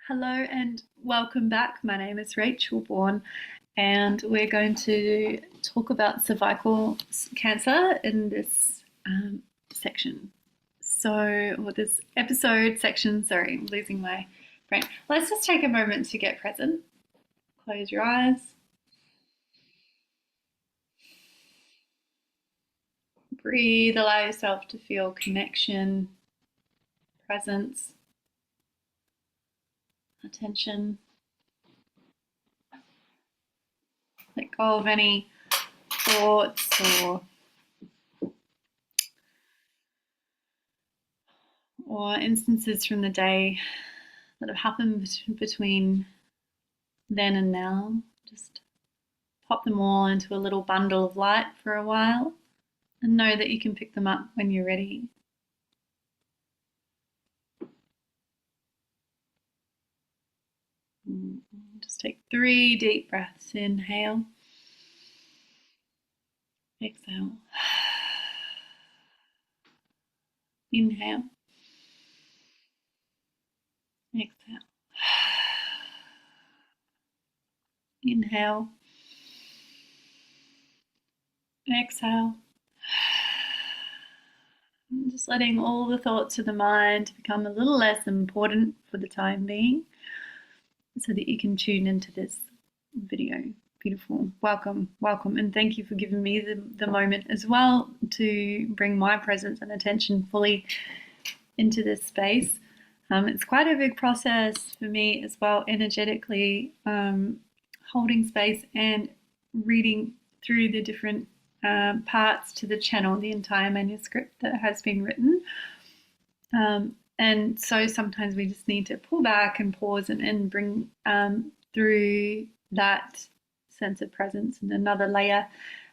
Hello and welcome back. My name is Rachel Bourne, and we're going to talk about cervical cancer in this section. Or this episode section, sorry, I'm losing my brain. Let's just take a moment to get present. Close your eyes. Breathe, allow yourself to feel connection, presence, attention. Let go of any thoughts or instances from the day that have happened between then and now. Just pop them all into a little bundle of light for a while and know that you can pick them up when you're ready. Just take 3 deep breaths. Inhale. Exhale. Inhale. Exhale. Inhale. Exhale. And just letting all the thoughts of the mind become a little less important for the time being so that you can tune into this video. Beautiful. Welcome, welcome. And thank you for giving me the moment as well to bring my presence and attention fully into this space. It's quite a big process for me as well, energetically, holding space and reading through the different parts to the channel, the entire manuscript that has been written. And so sometimes we just need to pull back and pause and bring through that sense of presence and another layer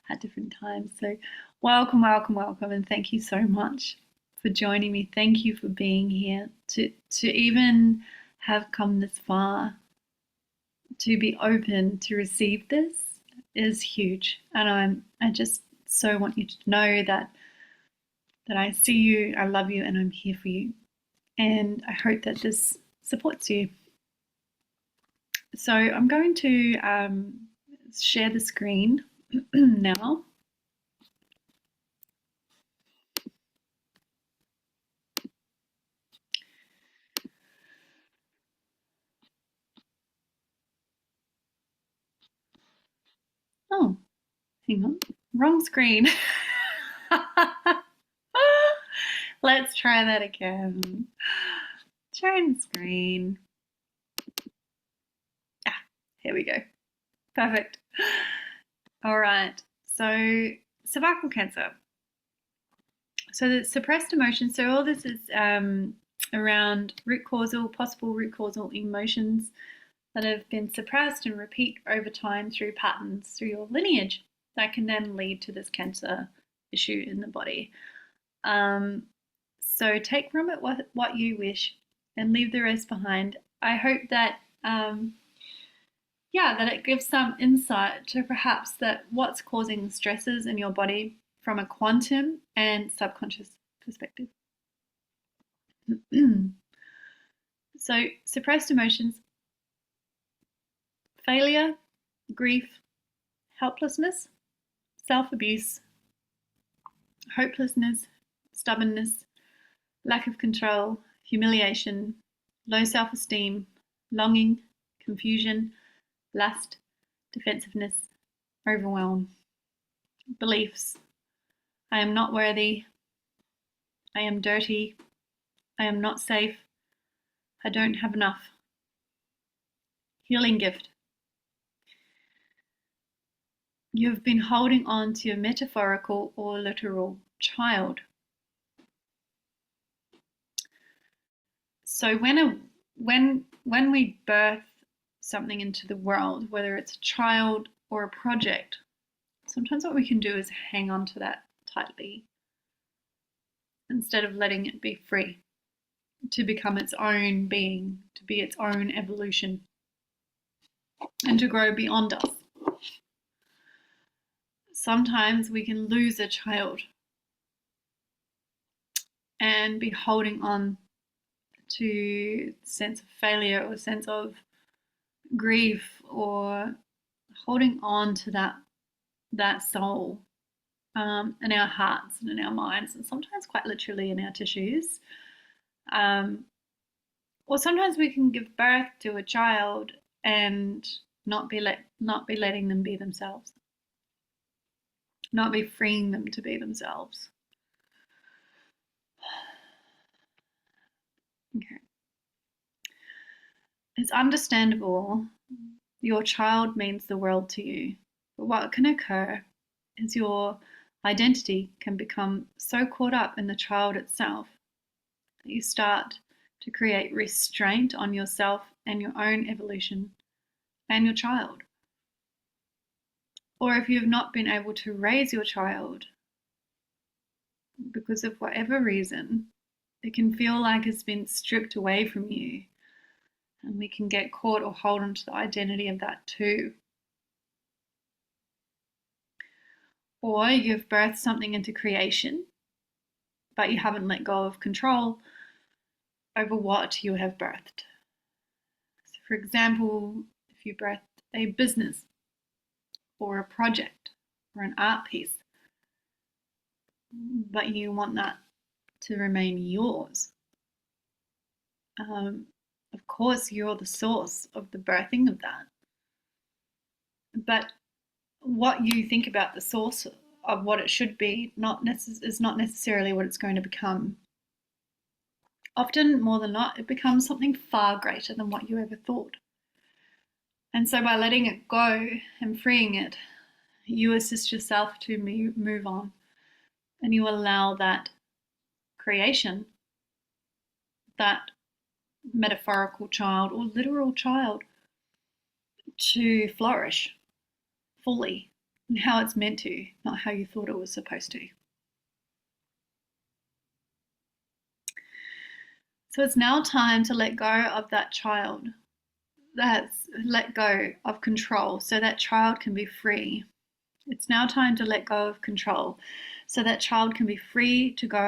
at different times. So welcome, welcome, welcome, and thank you so much for joining me. Thank you for being here, to even have come this far, to be open to receive this is huge. And I just so want you to know that I see you, I love you, and I'm here for you. And I hope that this supports you. So I'm going to share the screen now. Oh, hang on, wrong screen. Let's try that again. Sharing the screen. Here we go. Perfect. All right. So cervical cancer. So the suppressed emotions. So all this is around possible root causal emotions that have been suppressed and repeat over time through patterns through your lineage that can then lead to this cancer issue in the body. So take from it what you wish and leave the rest behind. I hope that that it gives some insight to perhaps that what's causing stresses in your body from a quantum and subconscious perspective. So suppressed emotions: failure, grief, helplessness, self-abuse, hopelessness, stubbornness, lack of control, humiliation, low self-esteem, longing, confusion, lust, defensiveness, overwhelm, beliefs: I am not worthy, I am dirty, I am not safe, I don't have enough. Healing gift: you have been holding on to a metaphorical or literal child. So when we birth something into the world, whether it's a child or a project, sometimes what we can do is hang on to that tightly instead of letting it be free to become its own being, to be its own evolution, and to grow beyond us. Sometimes we can lose a child and be holding on to sense of failure or sense of grief or holding on to that soul in our hearts and in our minds, and sometimes quite literally in our tissues. Or sometimes we can give birth to a child and not be letting them be themselves, not be freeing them to be themselves. Okay. It's understandable. Your child means the world to you. But what can occur is your identity can become so caught up in the child itself that you start to create restraint on yourself and your own evolution and your child. Or if you've not been able to raise your child because of whatever reason, it can feel like it's been stripped away from you. And we can get caught or hold on to the identity of that too. Or you've birthed something into creation, but you haven't let go of control over what you have birthed. So for example, if you birthed a business or a project or an art piece, but you want that to remain yours. Of course, you're the source of the birthing of that. But what you think about the source of what it should be is not necessarily what it's going to become. Often, more than not, it becomes something far greater than what you ever thought. And so by letting it go and freeing it, you assist yourself to move on, and you allow that creation, that metaphorical child or literal child, to flourish fully and how it's meant to, not how you thought it was supposed to. So it's now time to let go of that child. That's let go of control so that child can be free. It's now time to let go of control so that child can be free to go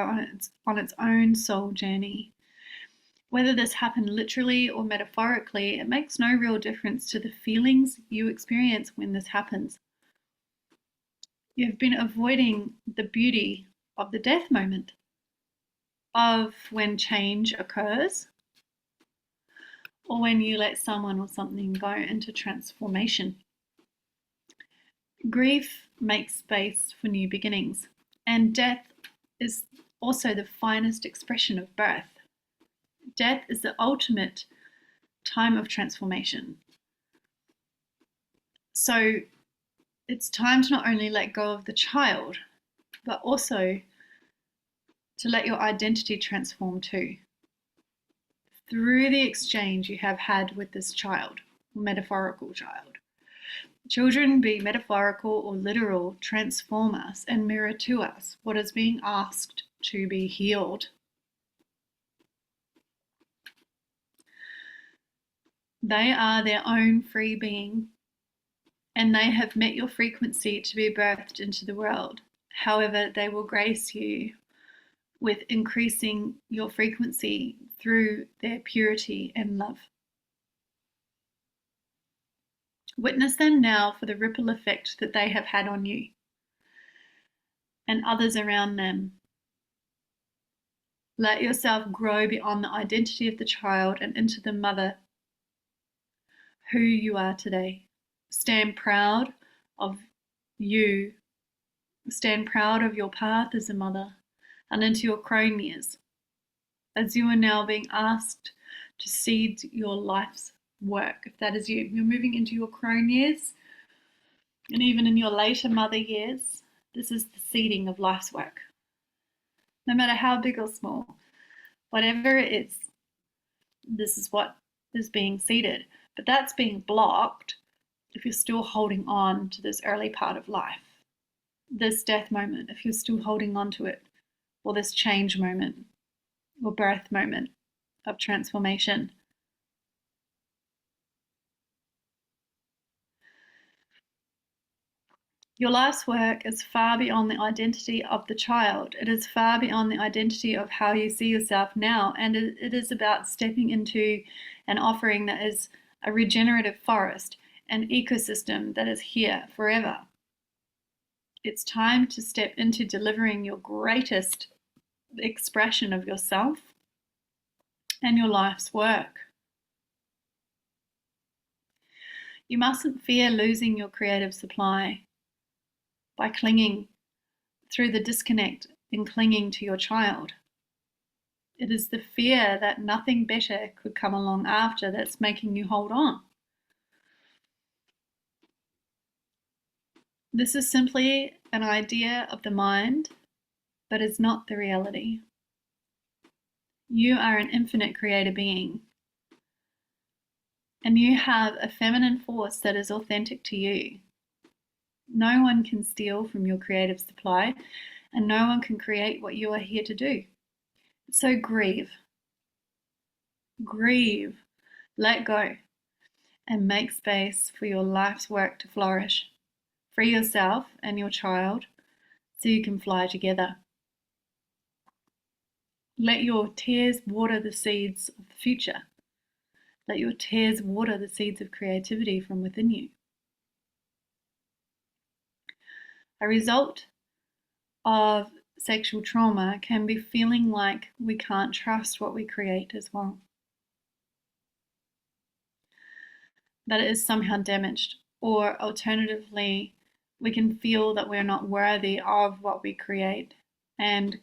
on its own soul journey. Whether this happened literally or metaphorically, it makes no real difference to the feelings you experience when this happens. You've been avoiding the beauty of the death moment, of when change occurs, or when you let someone or something go into transformation. Grief makes space for new beginnings, and death is also the finest expression of birth. Death is the ultimate time of transformation. So it's time to not only let go of the child, but also to let your identity transform too, through the exchange you have had with this child, metaphorical child. Children, be metaphorical or literal, transform us and mirror to us what is being asked to be healed. They are their own free being, and they have met your frequency to be birthed into the world. However, they will grace you with increasing your frequency through their purity and love. Witness them now for the ripple effect that they have had on you and others around them. Let yourself grow beyond the identity of the child and into the mother who you are today. Stand proud of you. Stand proud of your path as a mother and into your crone years, as you are now being asked to seed your life's work. If that is you, you're moving into your crone years, and even in your later mother years, this is the seeding of life's work. No matter how big or small, whatever it is, this is what is being seeded. But that's being blocked if you're still holding on to this early part of life, this death moment, if you're still holding on to it, or this change moment, or birth moment of transformation. Your life's work is far beyond the identity of the child. It is far beyond the identity of how you see yourself now. And it is about stepping into an offering that is a regenerative forest, an ecosystem that is here forever. It's time to step into delivering your greatest expression of yourself and your life's work. You mustn't fear losing your creative supply by clinging through the disconnect in clinging to your child. It is the fear that nothing better could come along after that's making you hold on. This is simply an idea of the mind, but is not the reality. You are an infinite creator being, and you have a feminine force that is authentic to you. No one can steal from your creative supply, and no one can create what you are here to do. So grieve, let go, and make space for your life's work to flourish. Free yourself and your child so you can fly together. Let your tears water the seeds of the future. Let your tears water the seeds of creativity from within you. A result of sexual trauma can be feeling like we can't trust what we create as well. That it is somehow damaged, or alternatively, we can feel that we're not worthy of what we create and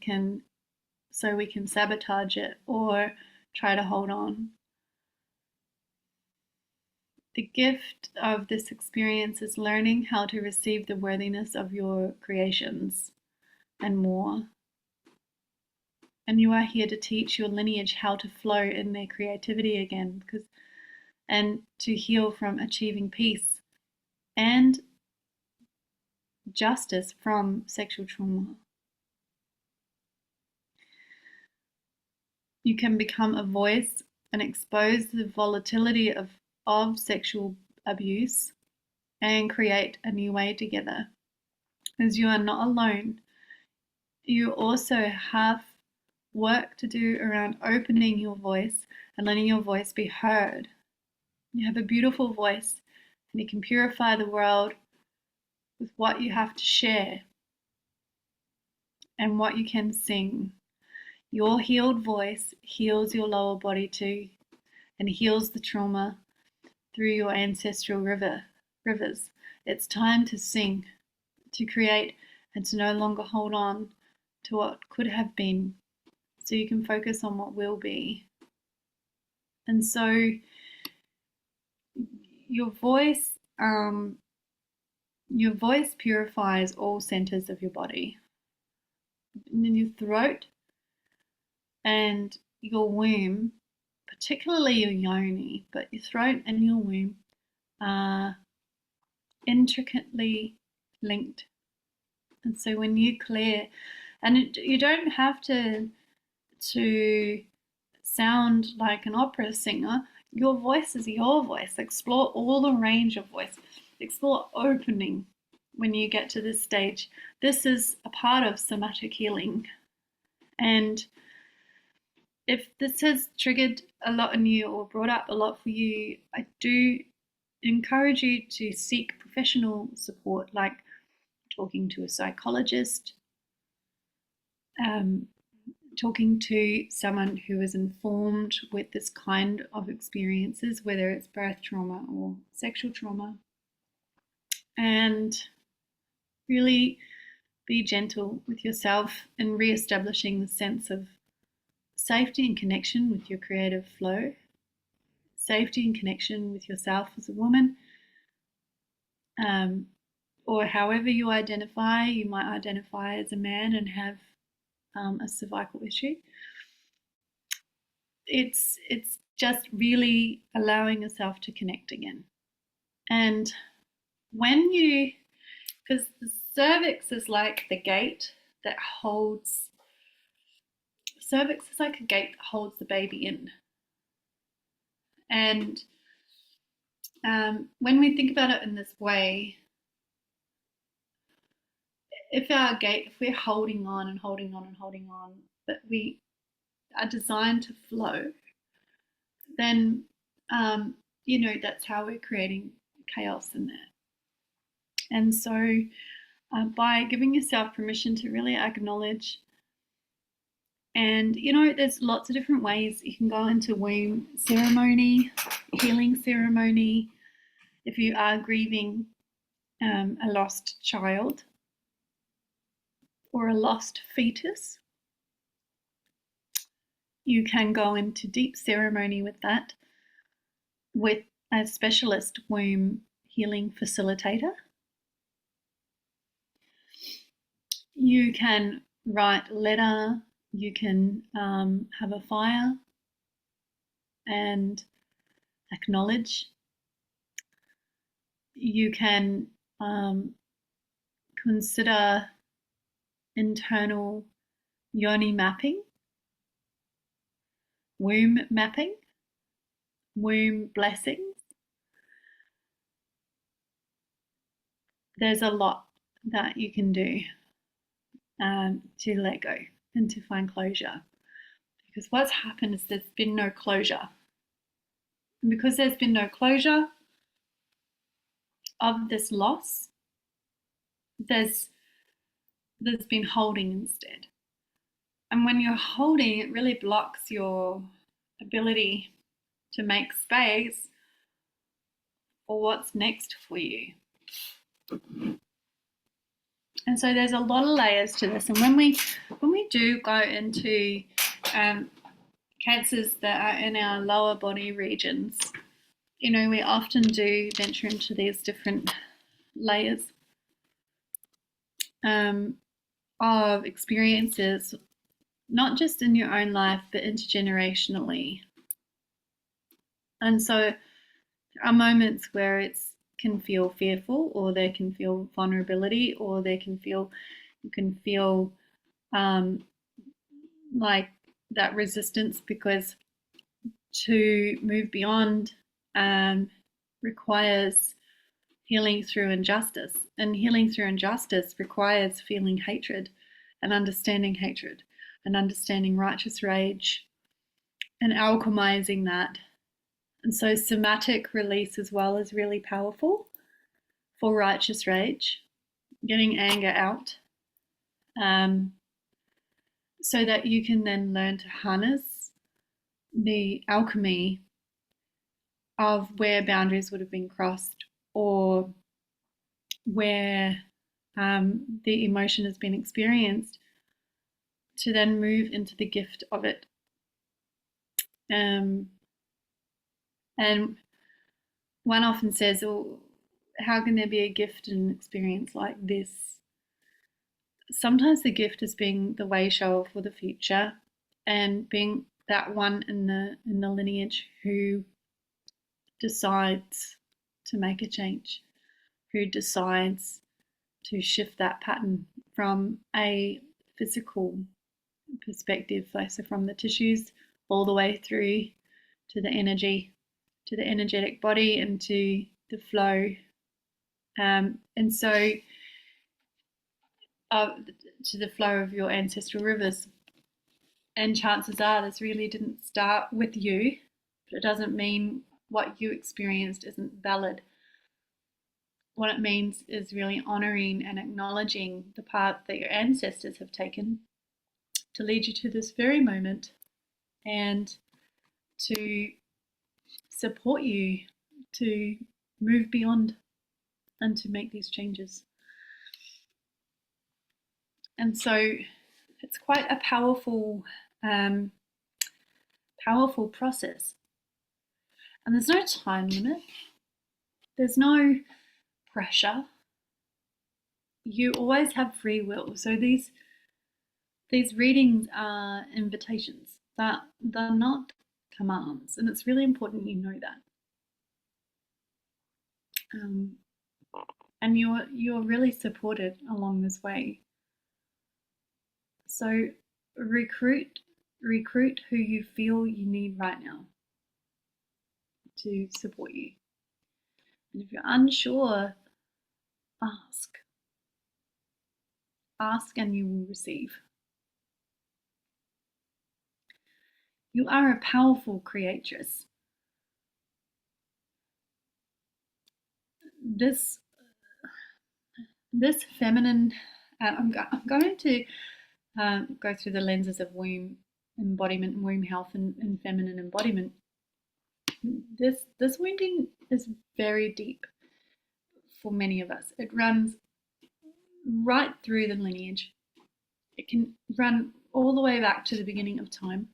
so we can sabotage it or try to hold on. The gift of this experience is learning how to receive the worthiness of your creations and more. And you are here to teach your lineage how to flow in their creativity again, and to heal from achieving peace and justice from sexual trauma. You can become a voice and expose the volatility of sexual abuse and create a new way together. As you are not alone, you also have work to do around opening your voice and letting your voice be heard. You have a beautiful voice, and you can purify the world with what you have to share and what you can sing. Your healed voice heals your lower body too, and heals the trauma through your ancestral rivers. It's time to sing, to create, and to no longer hold on to what could have been, so you can focus on what will be. And so your voice purifies all centers of your body. And then your throat and your womb, particularly your yoni, but your throat and your womb are intricately linked. And so when you clear, and you don't have to sound like an opera singer. Your voice is your voice. Explore all the range of voice. Explore opening when you get to this stage. This is a part of somatic healing. And if this has triggered a lot in you or brought up a lot for you, I do encourage you to seek professional support, like talking to a psychologist, talking to someone who is informed with this kind of experiences, whether it's birth trauma or sexual trauma, and really be gentle with yourself in re-establishing the sense of safety and connection with your creative flow, safety and connection with yourself as a woman, or however you identify. You might identify as a man and have a cervical issue. It's just really allowing yourself to connect again. And when you, because the cervix is like the gate that holds, cervix is like a gate that holds the baby in. And when we think about it in this way, if we're holding on and holding on and holding on, but we are designed to flow, then that's how we're creating chaos in there. And so by giving yourself permission to really acknowledge, and there's lots of different ways you can go into womb ceremony, healing ceremony, if you are grieving a lost child or a lost fetus. You can go into deep ceremony with that with a specialist womb healing facilitator. You can write a letter, you can have a fire and acknowledge. You can consider internal yoni mapping, womb mapping, womb blessings. There's a lot that you can do to let go and to find closure. Because what's happened is there's been no closure. And because there's been no closure of this loss, there's been holding instead. And when you're holding, it really blocks your ability to make space for what's next for you. And so there's a lot of layers to this. And when we do go into cancers that are in our lower body regions, we often do venture into these different layers of experiences, not just in your own life, but intergenerationally. And so there are moments where it can feel fearful, or there can feel vulnerability, or you can feel like that resistance, because to move beyond requires healing through injustice, and healing through injustice requires feeling hatred and understanding righteous rage and alchemizing that. And so somatic release as well is really powerful for righteous rage, getting anger out, so that you can then learn to harness the alchemy of where boundaries would have been crossed, or where the emotion has been experienced, to then move into the gift of it. And one often says, oh, how can there be a gift in an experience like this? Sometimes the gift is being the way shower for the future, and being that one in the lineage who decides to make a change, who decides to shift that pattern from a physical perspective, so from the tissues all the way through to the energy, to the energetic body, and to the flow. And so to the flow of your ancestral rivers. And chances are this really didn't start with you, but it doesn't mean what you experienced isn't valid. What it means is really honoring and acknowledging the path that your ancestors have taken to lead you to this very moment, and to support you to move beyond and to make these changes. And so it's quite a powerful process. And there's no time limit. There's no pressure. You always have free will. So these readings are invitations. They're not commands. And it's really important you know that. And you're really supported along this way. So recruit who you feel you need right now to support you. And if you're unsure, ask. Ask and you will receive. You are a powerful creatress. This feminine, I'm going to go through the lenses of womb embodiment, womb health, and feminine embodiment. This wounding is very deep for many of us. It runs right through the lineage. It can run all the way back to the beginning of time.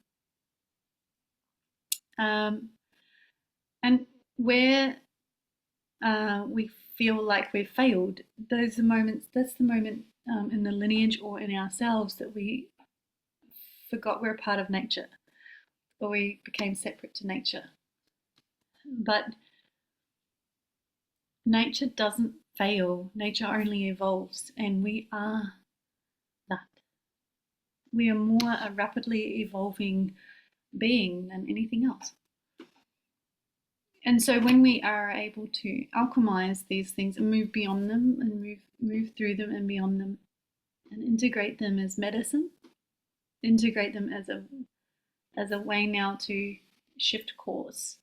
And where we feel like we've failed, that's the moment in the lineage or in ourselves that we forgot we're a part of nature, or we became separate to nature. But nature doesn't fail, nature only evolves, and we are that. We are more a rapidly evolving being than anything else. And so when we are able to alchemize these things and move beyond them and move through them and beyond them and integrate them as medicine, integrate them as a way now to shift course,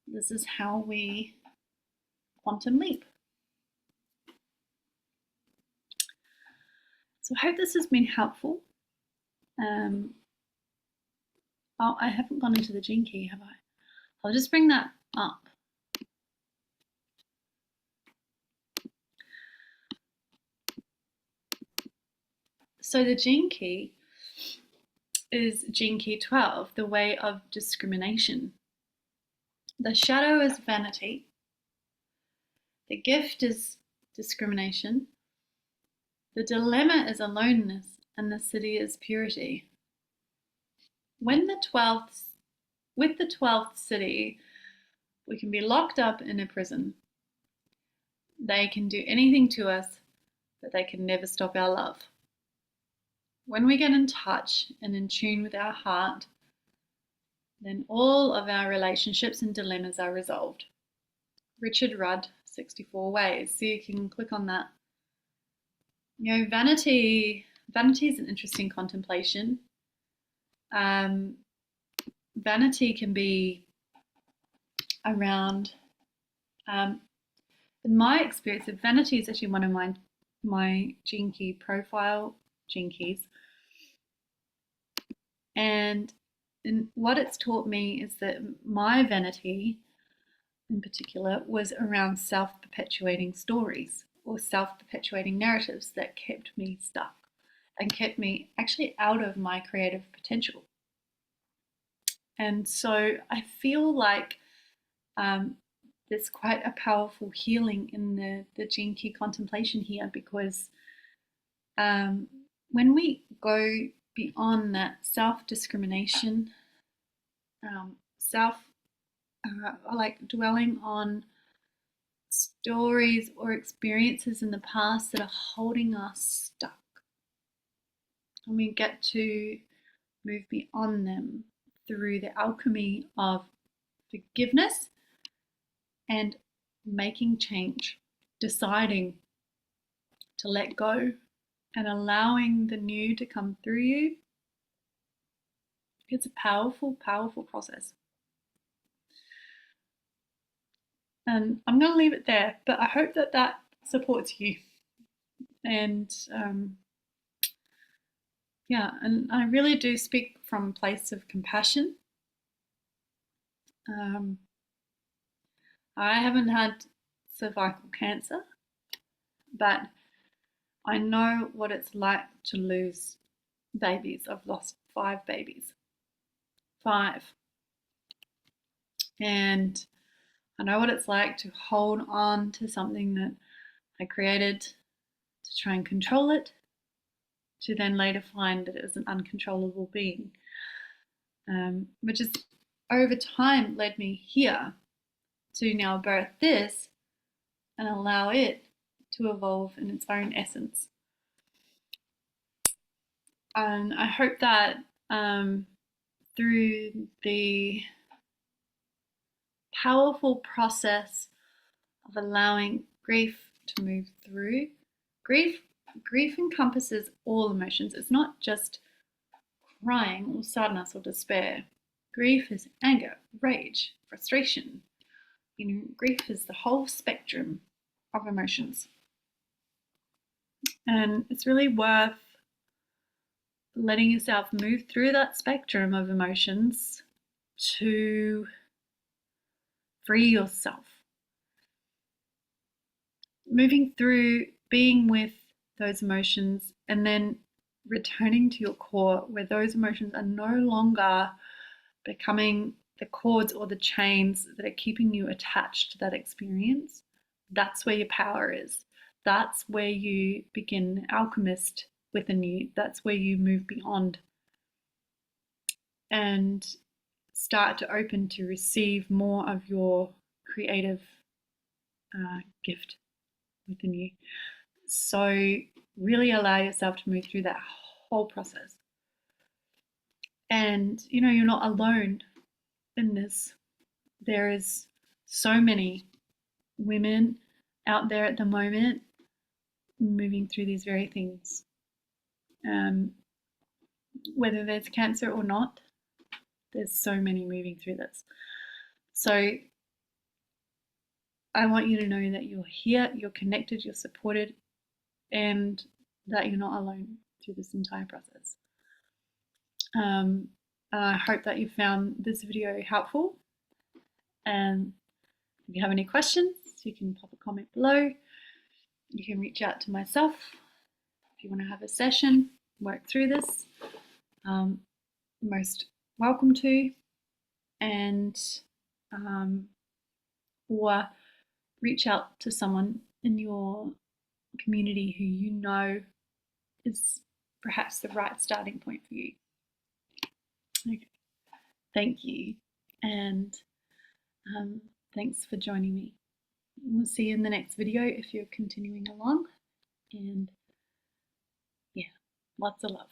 this is how we quantum leap. So I hope this has been helpful. I haven't gone into the gene key, have I? I'll just bring that up. So the gene key is gene key 12, the way of discrimination. The shadow is vanity. The gift is discrimination. The dilemma is aloneness, and the city is purity. With the 12th city, we can be locked up in a prison. They can do anything to us, but they can never stop our love. When we get in touch and in tune with our heart, then all of our relationships and dilemmas are resolved. Richard Rudd, 64 Ways. So you can click on that. You know, vanity is an interesting contemplation. Vanity can be around, in my experience, vanity is actually one of my gene key profile gene keys. And what it's taught me is that my vanity in particular was around self-perpetuating stories or self-perpetuating narratives that kept me stuck and kept me actually out of my creative potential. And so I feel like there's quite a powerful healing in the gene key contemplation here, because when we go beyond that self-discrimination, like dwelling on stories or experiences in the past that are holding us stuck, and we get to move beyond them through the alchemy of forgiveness and making change, deciding to let go and allowing the new to come through you. It's a powerful, powerful process. And I'm going to leave it there, but I hope that that supports you. And yeah, and I really do speak from a place of compassion. I haven't had cervical cancer, but I know what it's like to lose babies. I've lost 5 babies. 5. And I know what it's like to hold on to something that I created to try and control it, to then later find that it was an uncontrollable being, which has over time led me here to now birth this and allow it to evolve in its own essence. And I hope that through the powerful process of allowing grief to move through, grief grief encompasses all emotions. It's not just crying or sadness or despair. Grief is anger, rage, frustration. Grief is the whole spectrum of emotions. And it's really worth letting yourself move through that spectrum of emotions to free yourself. Moving through, being with those emotions, and then returning to your core where those emotions are no longer becoming the cords or the chains that are keeping you attached to that experience. That's where your power is. That's where you begin alchemist within you. That's where you move beyond and start to open to receive more of your creative gift within you. So really allow yourself to move through that whole process. And you're not alone in this. There is so many women out there at the moment moving through these very things. Whether there's cancer or not, there's so many moving through this. So I want you to know that you're here, you're connected, you're supported, and that you're not alone through this entire process. I hope that you found this video helpful. And if you have any questions, you can pop a comment below. You can reach out to myself if you want to have a session, work through this. Most welcome to, and or reach out to someone in your community who you know is perhaps the right starting point for you. Okay. Thank you, and thanks for joining me. We'll see you in the next video if you're continuing along, and yeah, lots of love.